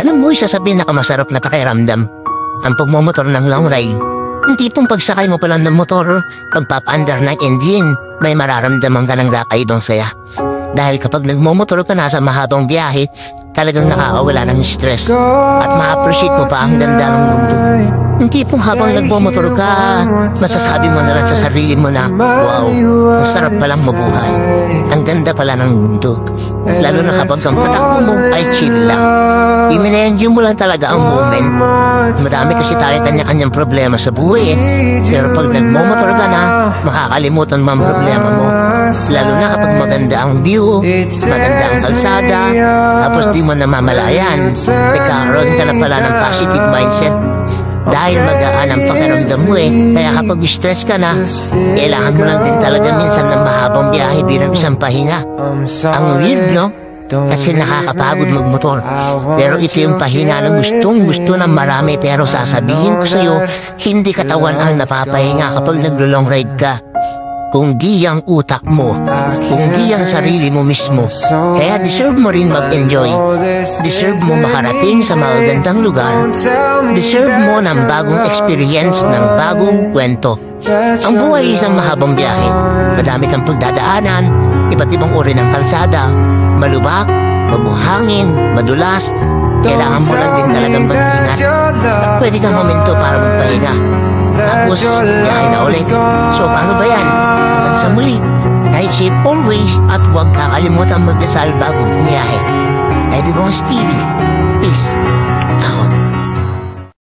Alam mo, isa sa pinakamasarap na pakiramdam ang pagmumotor ng long ride. Yung tipong pagsakay mo pa lang ng motor, pagpapaandar ng engine, may mararamdaman ka ng kakaibang saya. Dahil kapag nagmumotor ka na sa mahabang biyahe, talagang nakakawala ng stress at ma-appreciate mo pa ang ganda ng mundo. Yung tipong habang nagmumotor ka, masasabi mo na lang sa sarili mo na, wow, ang sarap palang mabuhay. Ang ganda pala ng mundo. Lalo na kapag ang patakbo mo ay chill lang. I-enjoy mo lang talaga ang moment. Madami kasi tayo kanya-kanyang problema sa buhay Pero pag nagmumotor ka na, makakalimutan mo ang problema mo. Lalo na kapag maganda ang view, maganda ang kalsada, tapos di mo namamalayan, nagkakaroon ka na pala ng positive mindset. Dahil magaan ang pakiramdam mo Kaya kapag stress ka na, kailangan mo lang din talaga minsan ng mahabang biyahe bilang isang pahinga. Ang weird, no? Kasi nakakapagod magmotor. Pero ito yung pahinga na gustong-gusto ng marami. Pero sasabihin ko sa'yo, hindi katawan ang napapahinga kapag naglo-long ride ka. Kung di ang utak mo, kung di ang sarili mo mismo. Kaya deserve mo rin mag-enjoy. Deserve mo makarating sa magagandang lugar. Deserve mo ng bagong experience, ng bagong kwento. Ang buhay ay isang mahabang biyahe. Madami kang pagdadaanan, iba't ibang uri ng kalsada, malubak, mabuhangin, madulas. Kailangan mo lang din talagang mag-ingat. At pwede kang momento para magpahinga. Tapos, biyahe na ulit. So, paano ba yan? Hanggang sa muli, ride safe always at huwag kakalimutan magdasal bago bumiyahe. Everyone's TV. Peace.